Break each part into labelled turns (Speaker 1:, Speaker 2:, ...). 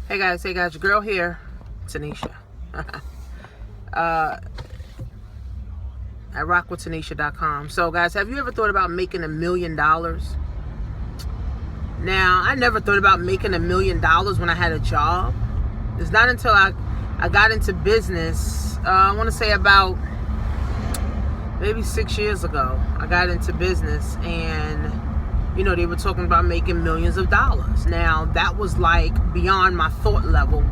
Speaker 1: Hey guys, your girl here, Tanisha. At rockwithtanisha.com. So guys, have you ever thought about making $1 million? Now, I never thought about making $1 million when I had a job. It's not until I got into business, I want to say about maybe 6 years ago, I got into business and they were talking about making millions of dollars. Now, that was like beyond my thought level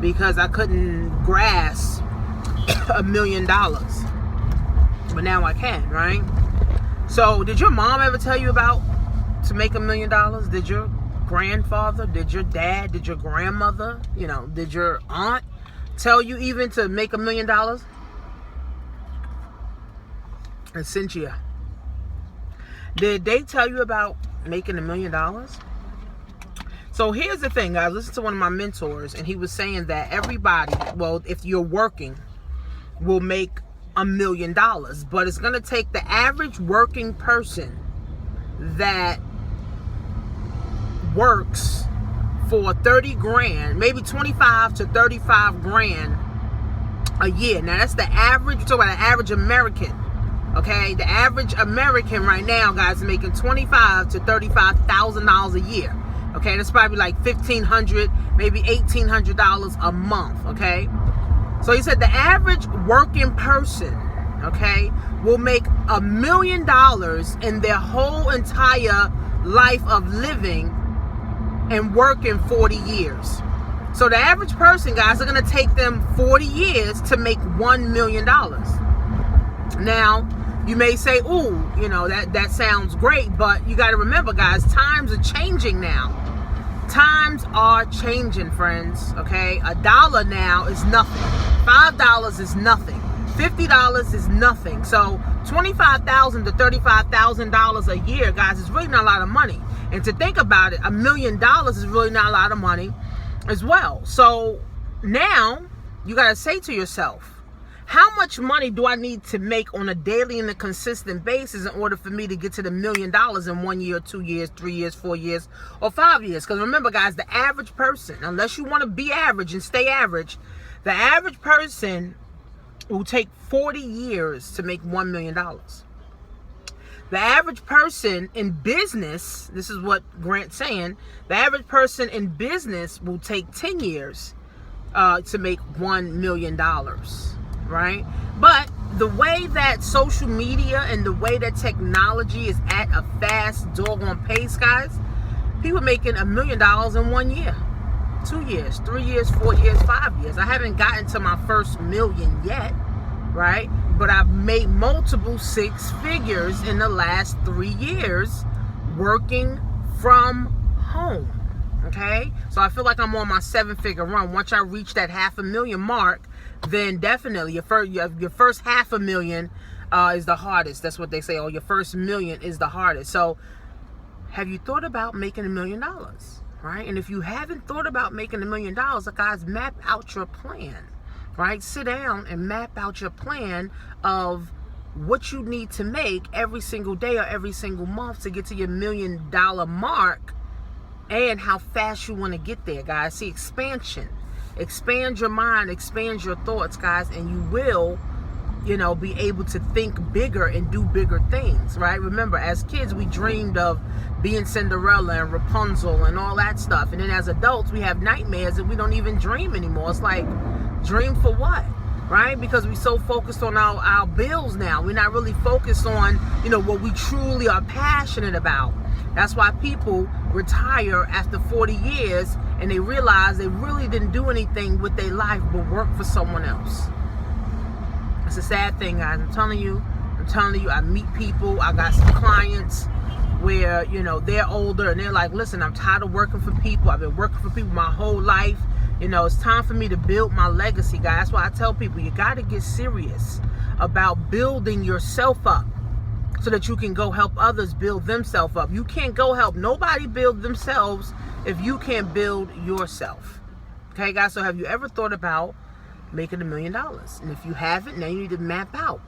Speaker 1: because I couldn't grasp $1 million. But now I can, right? So, did your mom ever tell you about to make $1 million? Did your grandfather, did your dad, did your grandmother, did your aunt tell you even to make $1 million? And Cynthia, did they tell you about making $1 million? So here's the thing, guys. Listen to one of my mentors, and he was saying that everybody, well, if you're working, will make $1 million, but it's going to take the average working person that works for 30 grand, maybe 25 to 35 grand a year. Now that's the average. We're talking about an average American. Okay, the average American right now, guys, is making $25,000 to $35,000 a year. Okay, that's probably like $1,500, maybe $1,800 a month. Okay, so he said the average working person, okay, will make $1 million in their whole entire life of living and working 40 years. So the average person, guys, are going to take them 40 years to make $1 million. Now, you may say, ooh, that sounds great, but you got to remember, guys, times are changing now. Times are changing, friends, okay? $1 now is nothing. $5 is nothing. $50 is nothing. So $25,000 to $35,000 a year, guys, is really not a lot of money. And to think about it, $1 million is really not a lot of money as well. So now you got to say to yourself, how much money do I need to make on a daily and a consistent basis in order for me to get to the $1 million in 1 year, 2 years, 3 years, 4 years, or 5 years? Because remember, guys, the average person, unless you want to be average and stay average, the average person will take 40 years to make $1 million. The average person in business, this is what Grant's saying, the average person in business will take 10 years to make $1 million. Right? But the way that social media and the way that technology is at a fast doggone pace, guys, people making $1 million in 1 year, 2 years, 3 years, 4 years, 5 years. I haven't gotten to my first million yet, right? But I've made multiple 6 figures in the last 3 years working from home. Okay? So I feel like I'm on my 7-figure run. Once I reach that $500,000 mark, then definitely your first $500,000 is the hardest. That's what they say. Oh, your first million is the hardest. So have you thought about making $1 million? Right? And if you haven't thought about making $1 million, guys, map out your plan. Right? Sit down and map out your plan of what you need to make every single day or every single month to get to your $1 million mark, and how fast you want to get there, guys. See, expansion. Expand your mind, expand your thoughts, guys, and you will, be able to think bigger and do bigger things, right? Remember, as kids, we dreamed of being Cinderella and Rapunzel and all that stuff. And then as adults, we have nightmares and we don't even dream anymore. It's like, dream for what? Right? Because we're so focused on our bills now. We're not really focused on, what we truly are passionate about. That's why people retire after 40 years and they realize they really didn't do anything with their life but work for someone else. It's a sad thing, guys. I'm telling you, I meet people. I got some clients where, they're older and they're like, listen, I'm tired of working for people. I've been working for people my whole life. It's time for me to build my legacy, guys. That's why I tell people you got to get serious about building yourself up so that you can go help others build themselves up. You can't go help nobody build themselves if you can't build yourself. Okay, guys? So have you ever thought about making $1 million? And if you haven't, now you need to map out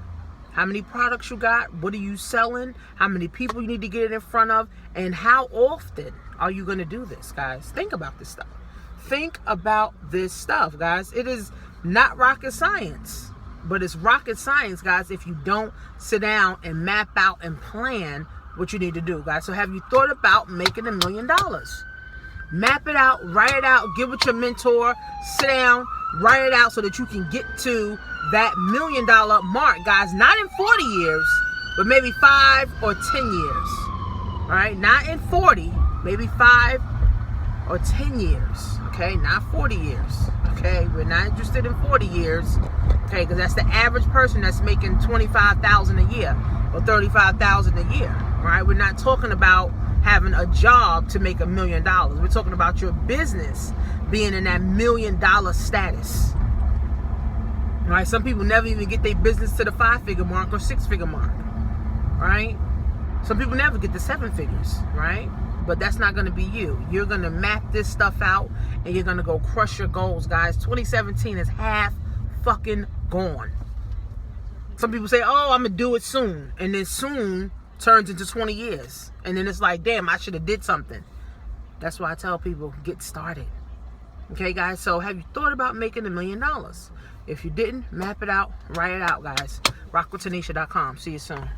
Speaker 1: how many products you got, what are you selling, how many people you need to get it in front of, and how often are you going to do this, guys? Think about this stuff. Think about this stuff, guys. It is not rocket science, but it's rocket science, guys, if you don't sit down and map out and plan what you need to do, guys. So have you thought about making $1 million? Map it out, write it out, get with your mentor, sit down, write it out so that you can get to that $1 million mark, guys. Not in 40 years, but maybe 5 or 10 years. All right, not in 40, maybe 5 or 10 years. Okay, not 40 years. Okay, we're not interested in 40 years. Okay, because that's the average person that's making $25,000 a year or $35,000 a year. All right, we're not talking about having a job to make $1 million. We're talking about your business being in that $1 million status. All right, some people never even get their business to the 5-figure mark or 6-figure mark. Right? Some people never get the 7 figures, right? But that's not going to be you. You're going to map this stuff out and you're going to go crush your goals, guys. 2017 is half fucking gone. Some people say, oh, I'm going to do it soon. And then soon turns into 20 years. And then it's like, damn, I should have did something. That's why I tell people, get started. Okay, guys? So have you thought about making $1 million? If you didn't, map it out, write it out, guys. RockWithTanisha.com. See you soon.